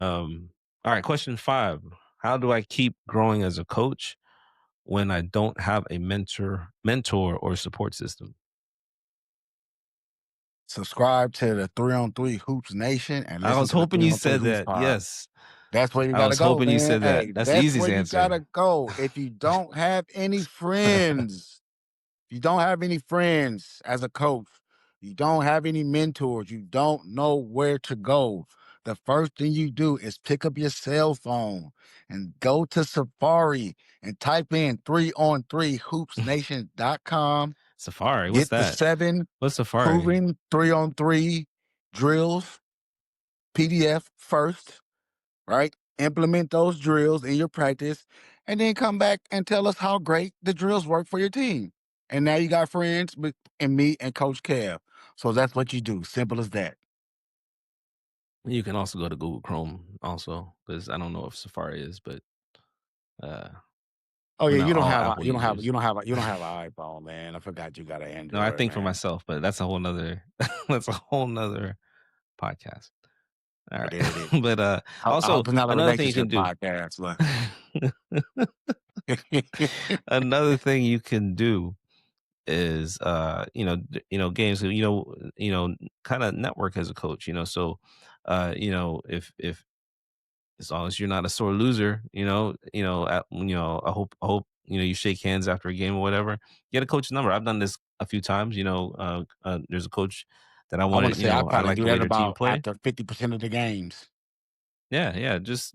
All right, question 5. How do I keep growing as a coach when I don't have a mentor or support system? Subscribe to the 3-on-3 Hoops Nation and I listen was to the hoping you 3-on-3 said Hoops that. pod. Yes. That's where you I gotta was go, hoping you man. said that. Hey, That's the that's where easiest you answer. gotta go. If you don't have any friends as a coach, you don't have any mentors, you don't know where to go. The first thing you do is pick up your cell phone and go to Safari and type in 3on3hoopsnation.com. Safari, what's Get the that? 7 What's Safari? proven 3-on-3 drills PDF first, right? Implement those drills in your practice and then come back and tell us how great the drills work for your team. And now you got friends and me and Coach Kev. So that's what you do. Simple as that. You can also go to Google Chrome also, because I don't know if Safari is, but uh, Oh we're yeah, not you don't all have a Apple you don't have users. you don't have a you don't have an iPhone, man. I forgot you got an No, I Android, think for man. myself, but that's a whole nother that's a whole nother podcast. All It right. is. It is. But I also hope it's not a another thing you can relationship do. podcast. Another thing you can do is games, kind of network as a coach, so if as long as you're not a sore loser, I hope you shake hands after a game or whatever. Get a coach number. I've done this a few times. There's a coach that I I want to wanted. say I I probably like do the way that their team about play. after 50% of the games. Yeah, yeah. Just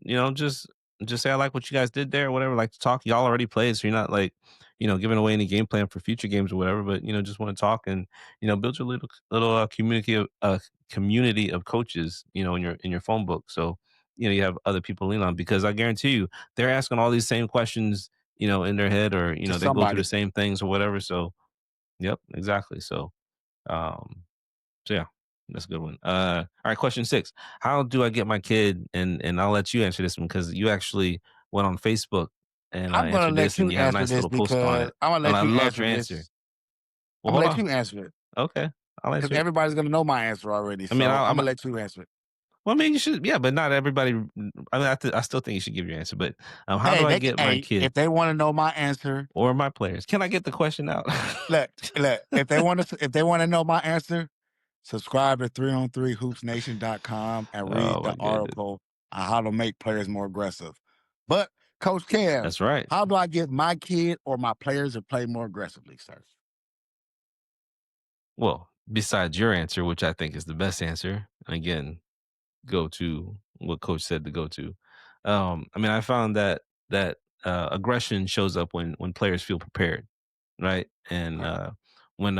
say I like what you guys did there, or whatever. Like to talk. Y'all already played, so you're not like, giving away any game plan for future games or whatever. But just want to talk and build your little community of coaches. In your phone book, so you have other people to lean on, because I guarantee you they're asking all these same questions, in their head, or To they go through the somebody. same things or whatever. So, yep, exactly. So yeah, that's a good one. All right, question 6. How do I get my kid? And I'll let you answer this one, because you actually went on Facebook and I'm gonna answered let this, and you you had a answer nice this little post on because it, and I loved your answer. Well, I'm gonna hold let on. you answer it Okay, I'll because answer it. everybody's gonna know my answer already. I mean, So I'm gonna let you answer it. well, I mean, you should, yeah, but not everybody. I mean, I still think you should give your answer. But how do Hey, I get my kid if they want to know my answer, or my players? Can I get the question out? look, if they want to know my answer, subscribe to 3on3hoopsnation.com and read Oh the my goodness, article on how to make players more aggressive. But Coach Kev, that's right. how do I get my kid or my players to play more aggressively, sir? Well, besides your answer, which I think is the best answer, and again, go to what coach said to go to. I mean, I found that aggression shows up when players feel prepared, right? And Right. when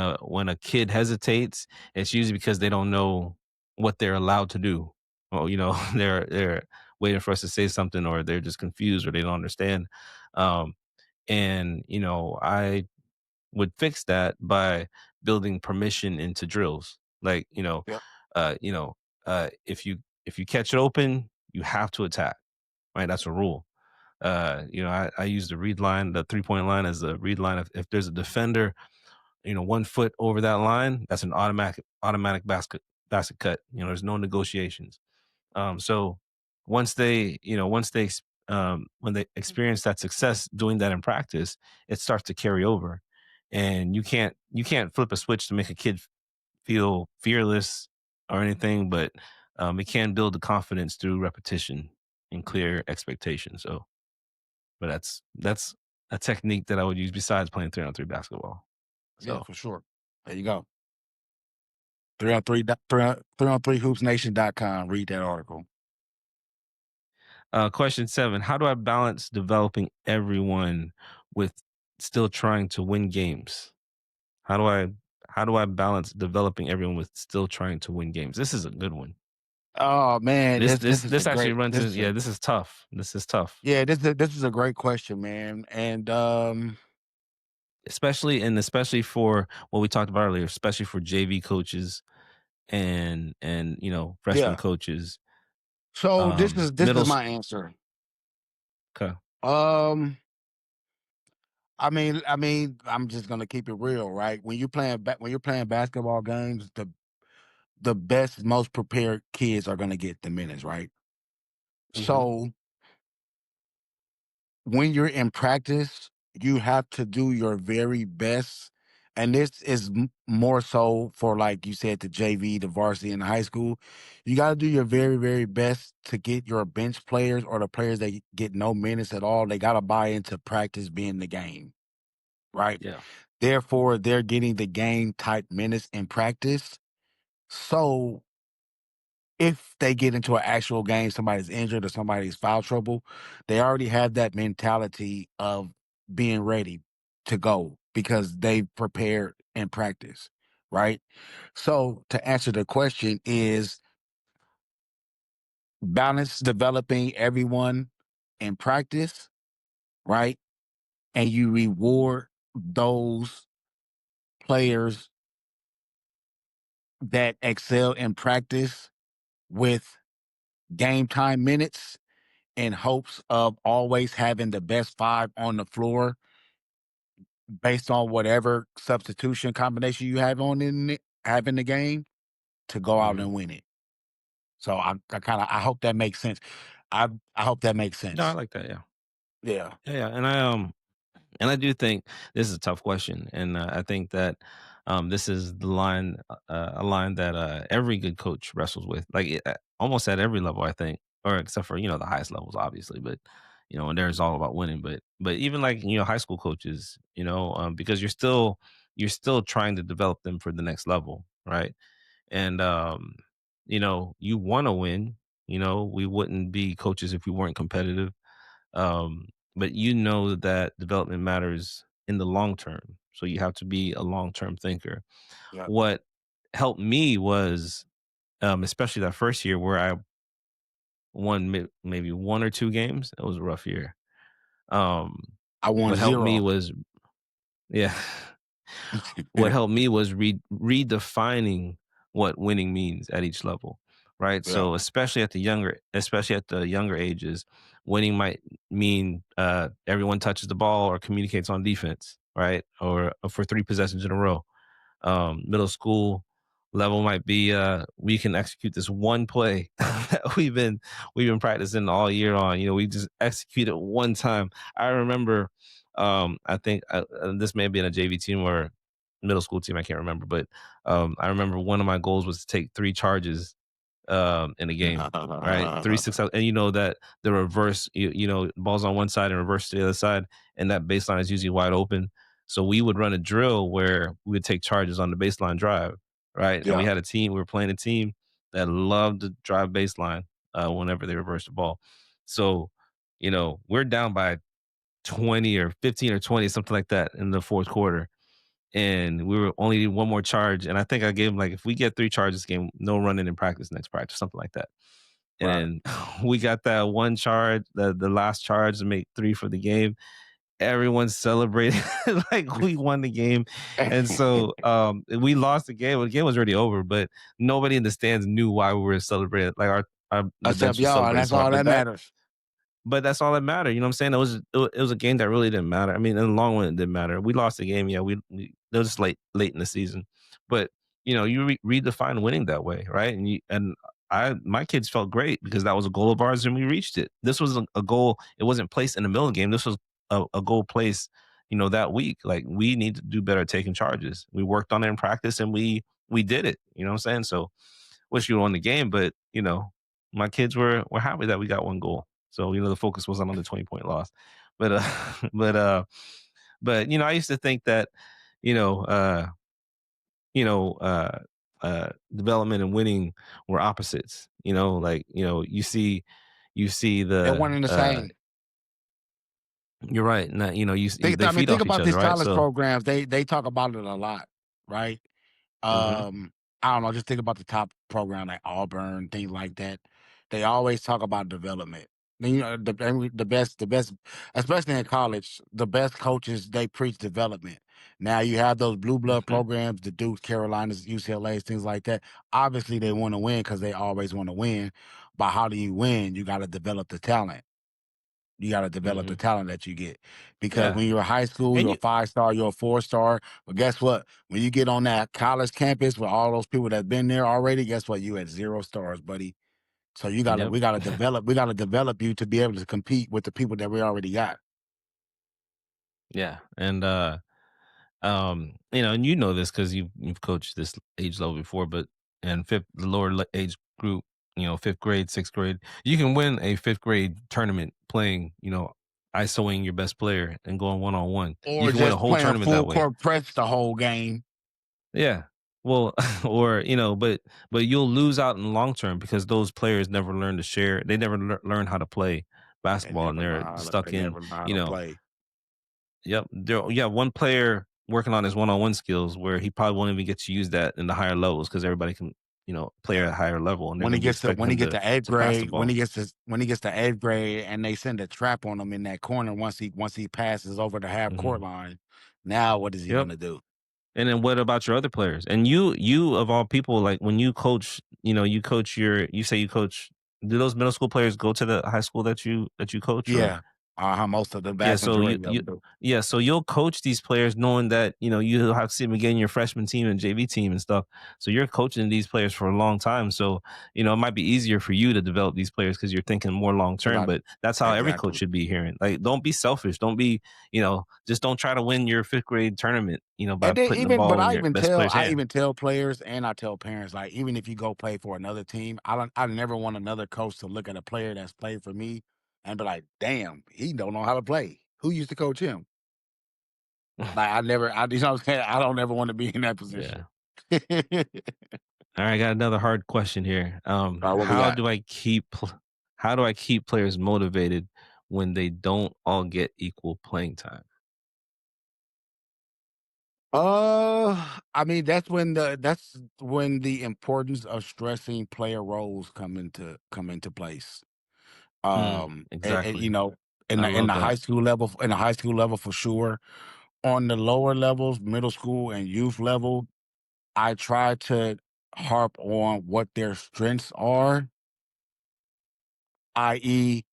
a kid hesitates, it's usually because they don't know what they're allowed to do. Well, they're waiting for us to say something, or they're just confused, or they don't understand. Um, and I would fix that by building permission into drills. Like, Yep. uh, you know, if you catch it open, you have to attack. Right, that's a rule. I use the read line, the 3 point line, as the read line. If there's a defender, 1 foot over that line, that's an automatic basket cut. There's no negotiations. So when they experience that success doing that in practice, it starts to carry over, and you can't flip a switch to make a kid feel fearless or anything, but it can build the confidence through repetition and clear expectations. So, but that's a technique that I would use besides playing 3-on-3 basketball. Yeah, So, for sure. There you go. 3on3hoopsnation.com. Read that article. question 7: How do I balance developing everyone with still trying to win games? How do I how do I balance developing everyone with still trying to win games? This is a good one. Oh man, This this this is a this actually great runs this in. is a Yeah, this is tough. This is tough, this is a great question, man. And especially for what we talked about earlier, especially for JV coaches and freshman yeah. coaches. So this is Middle my answer. school. Um I'm just gonna keep it real, right? When you're playing basketball games, the best, most prepared kids are gonna get the minutes, right? Mhm. So when you're in practice, you have to do your very best. And this is more so for, like you said, the JV, the varsity, and the high school. You got to do your very, very best to get your bench players or the players that get no minutes at all. They got to buy into practice being the game, right? Yeah. Therefore, they're getting the game type minutes in practice. So if they get into an actual game, somebody's injured or somebody's foul trouble, they already have that mentality of being ready to go because they prepared in practice, right? So to answer the question is balance developing everyone in practice, right? And you reward those players that excel in practice with game time minutes in hopes of always having the best five on the floor based on whatever substitution combination you have on in it, have in the game to go out Mhm. and win it. So I kind of I hope that makes sense. I hope that makes No, I sense. like that. Yeah. Yeah. Yeah, yeah, and I do think this is a tough question, and I think that this is a line that every good coach wrestles with, like almost at every level, I think, or except for the highest levels, obviously, but and there's all about winning, but even like high school coaches, because you're still trying to develop them for the next level, right? And you want to win. We wouldn't be coaches if we weren't competitive, but that development matters in the long term. So you have to be a long term thinker. Yeah. What helped me was, especially that first year where I won maybe one or two games. It was a rough year. Um, I won what helped me zero. was, yeah, what helped me was redefining what winning means at each level, right? Yeah. So especially at the younger ages, winning might mean everyone touches the ball or communicates on defense, right? Or for three possessions in a row. Middle school level might be we can execute this one play that we've been practicing all year on. We just execute it one time. I remember, I think this may have been a JV team or middle school team, I can't remember, but I remember one of my goals was to take three charges in a game, right? 3 6 out, and that the reverse, balls on one side and reverse to the other side, and that baseline is usually wide open. So we would run a drill where we would take charges on the baseline drive, right? And we Yeah. had a team. We were playing a team that loved to drive baseline whenever they reverse the ball. So we're down by 20 or 15 or 20, something like that, in the fourth quarter, and we were only need one more charge. And I think I gave him, like, if we get three charges game, no running in practice next practice, something like that. Right. And we got that one charge, the last charge to make three for the game. Everyone's celebrating like we won the game. And so we lost the game. Well, the game was already over, but nobody in the stands knew why we were celebrating. Like the Except bench was y'all, and celebrating that's so hard. all that matters. But that's all that mattered. You know what I'm saying? It was a game that really didn't matter. I mean, in the long run, it didn't matter. We lost the game. Yeah, it was just late in the season, but you redefine winning that way, right? And my kids felt great because that was a goal of ours and we reached it. This was a goal. It wasn't placed in the middle of the game. This was a goal placed, that week. Like, we need to do better at taking charges. We worked on it in practice and we did it. You know what I'm saying? So wish you won the game, but my kids were happy that we got one goal. So the focus wasn't on the 20-point loss, but but I used to think that you know uh you know development and winning were opposites. Like you see They're the one and the same. you're right. Not, they I mean, feed think off each about other, these right? college So programs. They talk about it a lot, right? hmm I don't know, just think about the top program like Auburn, things like that. They always talk about development. Then, the best, especially in college, the best coaches they preach development. Now you have those blue blood programs, the Dukes, Carolinas, UCLA's, things like that. Obviously, they want to win because they always want to win. But how do you win? You got to develop the talent. You got to develop the hmm talent that you get because yeah, when you're a high school, and you're a you 5 star, you're a 4 star. But guess what? When you get on that college campus with all those people that's been there already, guess what? You at 0 stars, buddy. So Yep. we gotta develop you to be able to compete with the people that we already got. Yeah, and and you know this because you've coached this age level before, but and fifth the age group, 5th grade, 6th grade, you can win a 5th grade tournament playing, ISOing your best player and going 1-on-1. You Or can win a just whole playing tournament full that way. court press the whole game. Yeah. Well, or but you'll lose out in the long term because those players never learn to share. They never learn how to play basketball, and they're They stuck in, never know how you to know, play. yep. Yeah, one player working on his one-on-one skills where he probably won't even get to use that in the higher levels because everybody can, play at Yeah. a higher level, and they're going to be expecting When he him gets to eighth to pass the grade, ball. when he gets to eighth grade, and they send a trap on him in that corner once he passes over the half court Hmm. line. Now what is he Yep. gonna do? And then what about your other players? And you of all people, like when you coach, you say you coach. Do those middle school players go to the high school that you coach, or? Yeah. Most of the Yeah, vast so you majority of you them do. yeah, so you'll coach these players knowing that, you'll have to see them again in your freshman team and JV team and stuff. So you're coaching these players for a long time. So, it might be easier for you to develop these players because you're thinking more long term, Like but that's how every coach exactly. should be hearing. Like, don't be selfish. Don't be, just don't try to win your 5th grade tournament, by And then putting the ball in your best player's I hand. even tell players and I tell parents, like, even if you go play for another team, I never want another coach to look at a player that's played for me and be like, damn, he don't know how to play. Who used to coach him? Like you know what I'm saying? I don't ever want to be in that position. Yeah. All All right, I got another hard question here. right, what we got? How do I keep players motivated when they don't all get equal playing time? I mean, that's when the importance of stressing player roles come into place. You Exactly. know, I in love the high that. school level, for sure. On the lower levels, middle school and youth level, I try to harp on what their strengths are, i.e.,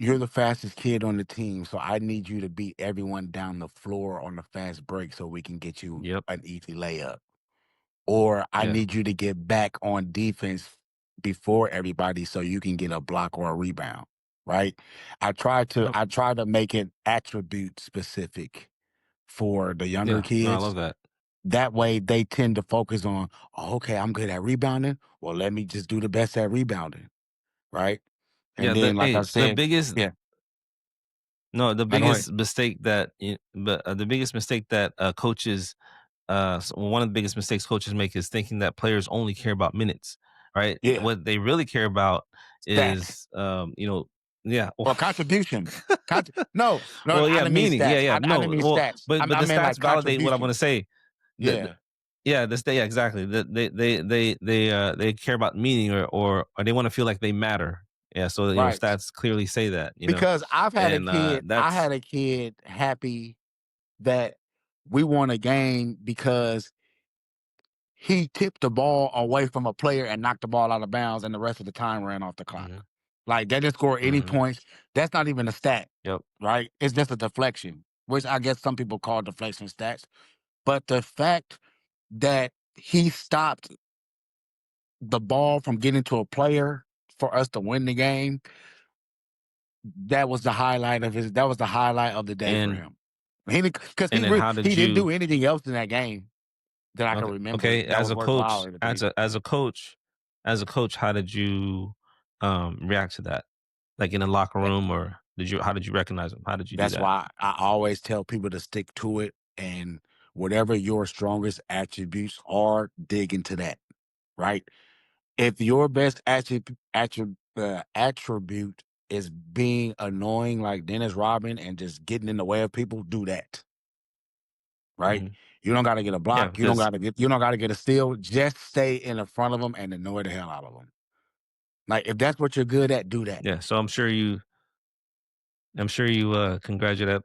you're the fastest kid on the team, so I need you to beat everyone down the floor on the fast break so we can get you Yep. an easy layup. Or I Yeah. need you to get back on defense before everybody so you can get a block or a rebound, right? Yep. I try to make it attribute specific for the younger Yeah. No, I kids. love that. That way they tend to focus on, oh, okay, I'm good at rebounding. Well, let me just do the best at rebounding, right? And Yeah. then, like I The said, biggest yeah, no, the go ahead. biggest mistake that, but the biggest mistake that coaches one of the biggest mistakes coaches make is thinking that players only care about minutes, right? Yeah, What they really care about stats is, yeah. or contribution. No, Well, I yeah, didn't mean meaning, yeah, stats. yeah, I no, didn't mean well, stats. but I the meant stats like validate what I want to contribution. say. The Yeah, yeah, yeah, exactly. They care about meaning, or they want to feel like they matter. Yeah, so right. stats clearly say that, Because and I that's had a kid happy that we won a game because he tipped the ball away from a player and knocked the ball out of bounds, and the rest of the time ran off the hmm clock. Like, they didn't score any hmm points. That's not even a stat, yep, right? It's just a deflection, which I guess some people call deflection stats. But the fact that he stopped the ball from getting to a player for us to win the game, that was the highlight of the day for and him. He because and then how he did didn't you? do anything else in that game that I can Okay, remember okay. that was worthwhile or anything. As a coach, how did you react to that? Like in the locker room, or how did you recognize them? How did you do That's that? why I always tell people to stick to it, and whatever your strongest attributes are, dig into that, right? If your best attribute is being annoying like Dennis Rodman and just getting in the way of people, do that, right? Hmm. You don't got to get a Yeah, block. because You don't got to get a steal. Just stay in the front of them and annoy the hell out of them. Like, if that's what you're good at, do that. yeah. So I'm sure you congratulate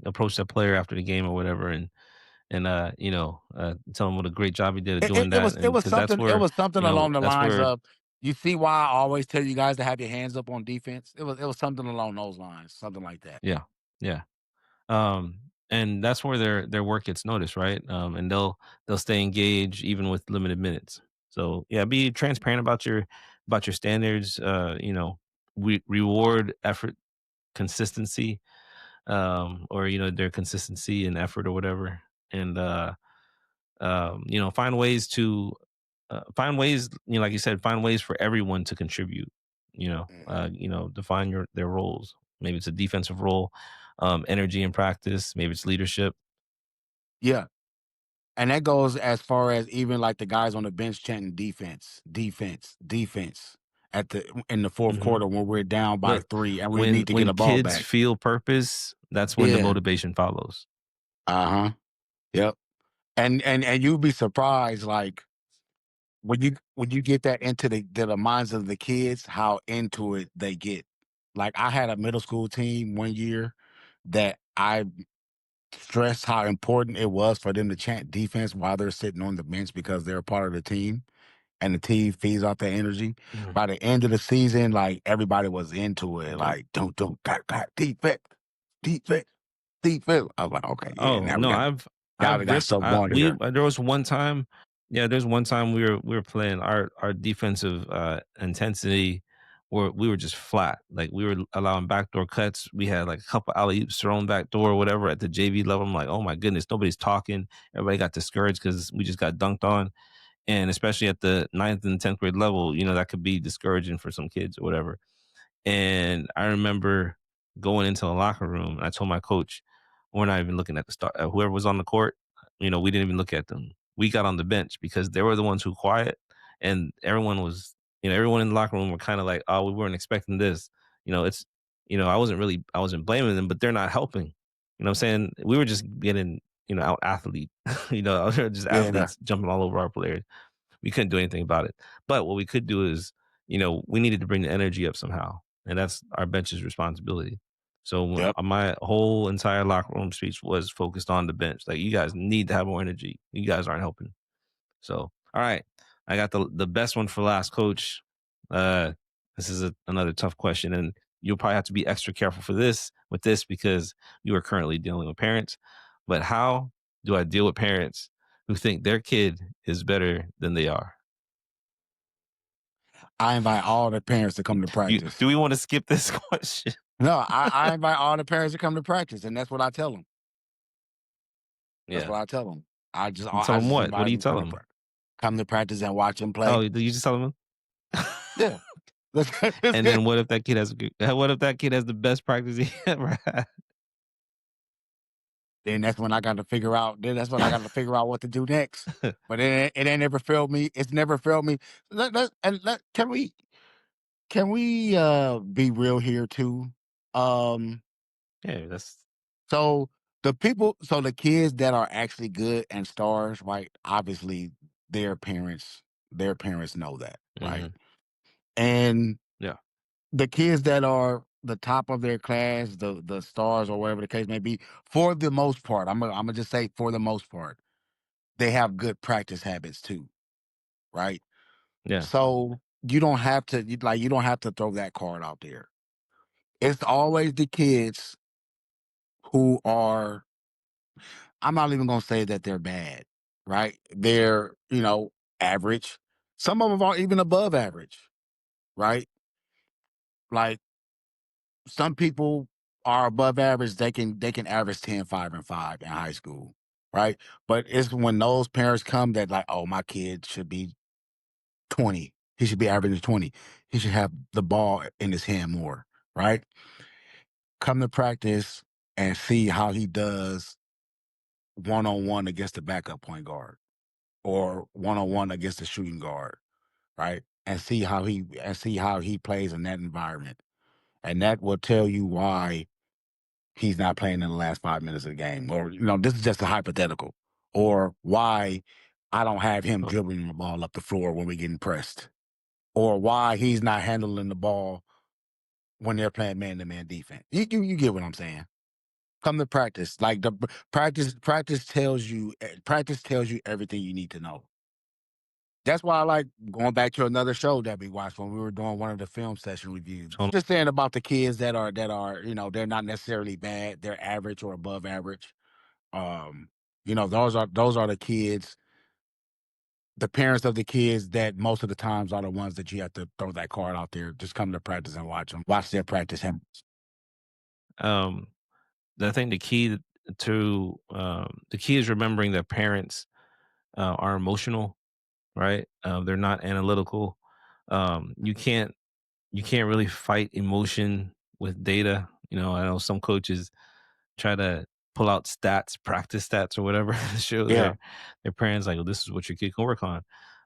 approach that player after the game or whatever, and tell him what a great job he did at doing that, and because It was something along the that's lines where. of, you see why I always tell you guys to have your hands up on defense. It was something along those lines, something like that. Yeah, yeah. And that's where their work gets noticed, right? And they'll stay engaged even with limited minutes. So yeah, be transparent about about your standards. We reward effort, consistency, or their consistency and effort or whatever, and find ways to find ways, like you said, find ways for everyone to contribute. Mhm. Define their roles. Maybe it's a defensive role, energy in practice. Maybe it's leadership. Yeah. And that goes as far as even like the guys on the bench chanting defense, defense, defense at the in the fourth hmm quarter when we're down by Look, 3 and we when need to get when a ball kids back. feel purpose, that's when the Yeah. motivation follows. Uh-huh. Yep. And you'd be surprised, like, when you get that into the minds of the kids, how into it they get. Like, I had a middle school team one year that I stressed how important it was for them to chant defense while they're sitting on the bench because they're a part of the team and the team feeds off that energy. Mhm. By the end of the season, like everybody was into it, Yep. like don't got defense, defense, defense. I was like, okay, yeah, Oh now we no, got I've got different. something going here. There was one time, yeah, there's one time we were playing our defensive intensity, where we were just flat. Like we were allowing backdoor cuts. We had like a couple alley oops thrown backdoor or whatever at the JV level. I'm like, oh my goodness, nobody's talking. Everybody got discouraged because we just got dunked on, and especially at the ninth and 10th grade level, that could be discouraging for some kids or whatever. And I remember going into the locker room, and I told my coach, "We're not even looking at the star. Whoever was on the court, we didn't even look at them. We got on the bench because they were the ones who quiet, and everyone in the locker room were kind of like, oh, we weren't expecting this. It's, I wasn't blaming them, but they're not helping. What I'm saying? We were just getting, out athlete. Just Yeah, athletes jumping all over our players. We couldn't do anything about it. But what we could do is, we needed to bring the energy up somehow, and that's our bench's responsibility. So yep, my whole entire locker room speech was focused on the bench. Like, you guys need to have more energy. You guys aren't helping. So, all right, I got the best one for last, Coach. Uh, this is another tough question, and you'll probably have to be extra careful with this because you are currently dealing with parents. But how do I deal with parents who think their kid is better than they are? I invite all the parents to come to Do practice. we want to skip this question? No, I invite all the parents to come to practice, and that's what I tell them. That's Yeah. what I tell them. You tell I them just what? What invite do you them to tell come to them? practice, come to practice and watch them Oh, play. you just tell them. Yeah, that's, that's And it. then what if that kid has what if that kid has the best practice he ever had? Then that's when I got to figure out. Then that's when I got to figure out what to do next. But it ain't never failed me. It's never failed me. Can we be real here too? Um, Yeah, that's so so the kids that are actually good and stars, right? Obviously, their parents, their parents know that, right? mhm. And Yeah, the kids that are the top of their class, the stars or whatever the case may be, for the most part, I'm gonna just say for the most part, they have good practice habits too, right? yeah. So you don't have to throw that card out there. It's always the kids who are, I'm not even gonna say that they're bad, right? They're, average. Some of them are even above average, right? Like some people are above average, they can average 10, 5, and 5 in high school, right? But it's when those parents come that like, oh, my kid should be 20. He should be averaging 20. He should have the ball in his hand more, right? Come to practice and see how he does one on one against the backup point guard or one on one against the shooting guard, right? And see how he plays in that environment. And that will tell you why he's not playing in the last 5 minutes of the game. Or, this is just a hypothetical. Or why I don't have him Oh, dribbling the ball up the floor when we're getting pressed. Or why he's not handling the ball when they're playing man-to-man defense. You get what I'm saying? Come to practice. Like practice tells you everything you need to know. That's why I like going back to another show that we watched when we were doing one of the film session reviews. totally. Just saying about the kids that are, they're not necessarily bad, they're average or above average. Um, those are the kids the parents of the kids that most of the times are the ones that you have to throw that card out there. Just come to practice and watch them. Watch their practice habits. Um, I think the key is remembering that parents are emotional, right? They're not analytical. You can't really fight emotion with data. I know some coaches try to pull out stats, practice stats or whatever, to show Yeah. their parents like, "Oh, this is what your kid can work on."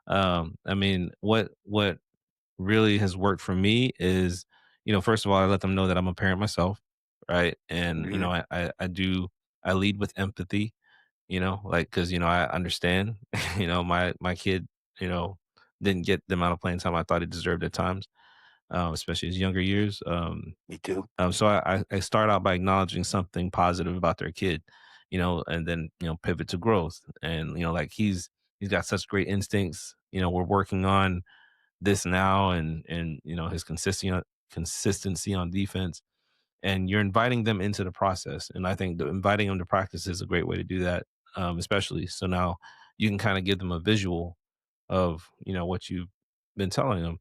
I mean, what really has worked for me is, first of all, I let them know that I'm a parent myself, right? And Hmm. I lead with empathy, like because I understand, my kid, you know, didn't get the amount of playing time I thought he deserved at times, especially his younger years. Me too. So I start out by acknowledging something positive about their kid, and then pivot to growth. And like he's got such great instincts. We're working on this now, and his consistency on defense, and you're inviting them into the process. And I think inviting them to practice is a great way to do that, especially so now you can kind of give them a visual of what you've been telling them,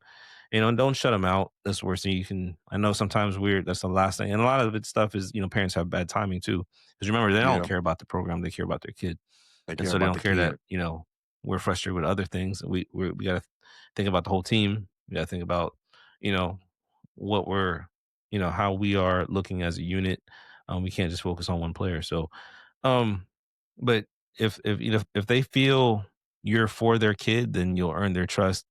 and don't shut them out. That's the worst thing you can. I know sometimes weird. That's the last thing, and a lot of it stuff is parents have bad timing too. Because remember, they don't Yeah. care about the program; they care about their kid, They and care so they about don't the care that kid. we're frustrated with other things. We got to think about the whole team. We got to think about you know what we're how we are looking as a unit. We can't just focus on one player. So, um, but if they feel you're for their kid, then you'll earn their trust,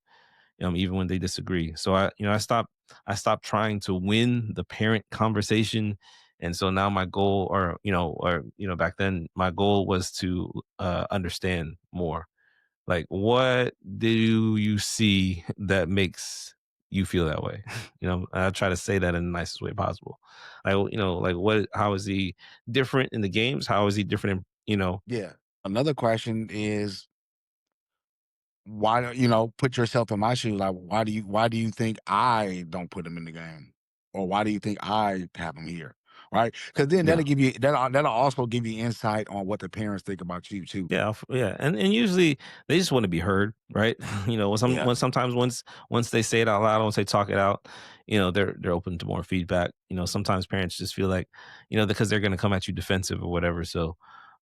even when they disagree. So I stopped trying to win the parent conversation, and so now my goal, or back then my goal was to understand more. Like, what do you see that makes you feel that way? I try to say that in the nicest way possible. Like, like how is he different in the games? How is he different in. Yeah. Another question is, why don't put yourself in my shoes? Like, why do you think I don't put him in the game, or why do you think I have him here? Right? Because then Yeah. that'll also give you insight on what the parents think about you too. Yeah, yeah, and usually they just want to be heard, right? Yeah. Sometimes once they say it out loud, once they talk it out, they're open to more feedback. Sometimes parents just feel like, because they're going to come at you defensive or whatever. So,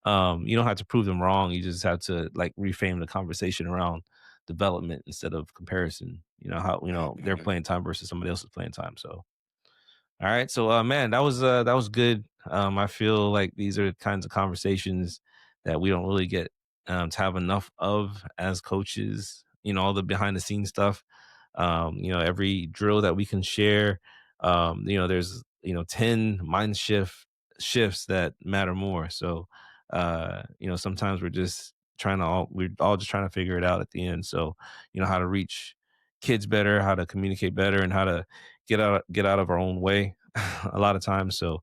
you don't have to prove them wrong. You just have to like reframe the conversation around development instead of comparison. How Yeah. their Yeah. playing time versus somebody else's playing time. So, all right. So, man, that was good. I feel like these are the kinds of conversations that we don't really get to have enough of as coaches. All the behind the scenes stuff. Every drill that we can share. There's 10 shifts that matter more. So, sometimes we're all just trying to figure it out at the end. So, how to reach kids better, how to communicate better, and how to get out of our own way a lot of times. So,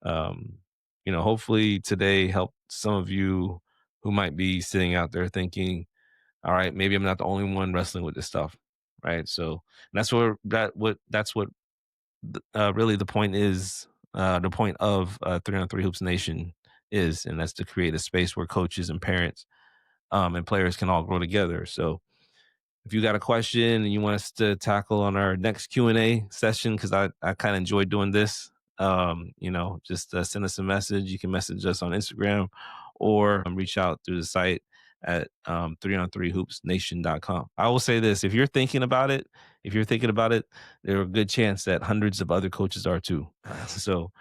um, hopefully today helped some of you who might be sitting out there thinking, all right, maybe I'm not the only one wrestling with this stuff. Right. So that's what really the point is. The point of 3 on 3 Hoops Nation is, and that's to create a space where coaches and parents and players can all grow together. So, if you got a question and you want us to tackle on our next Q&A session, because I kind of enjoy doing this, just send us a message. You can message us on Instagram or reach out through the site at 3on3hoopsnation.com. I will say this: if you're thinking about it, there's a good chance that hundreds of other coaches are too. So,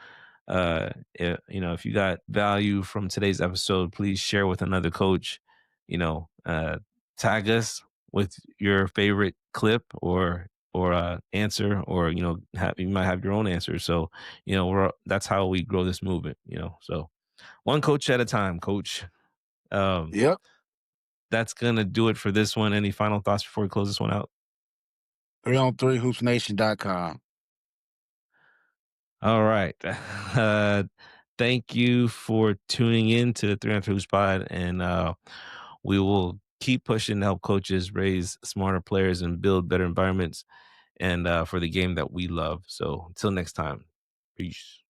if you got value from today's episode, please share with another coach. You know, tag us with your favorite clip or answer, or you might have your own answer. So that's how we grow this movement. So one coach at a time, coach. Um, Yep. that's gonna do it for this one. Any final thoughts before we close this one out? 3on3hoopsnation.com. All right. Thank you for tuning in to the 300 Hoops Pod, and we will keep pushing to help coaches raise smarter players and build better environments and for the game that we love. So until next time, peace.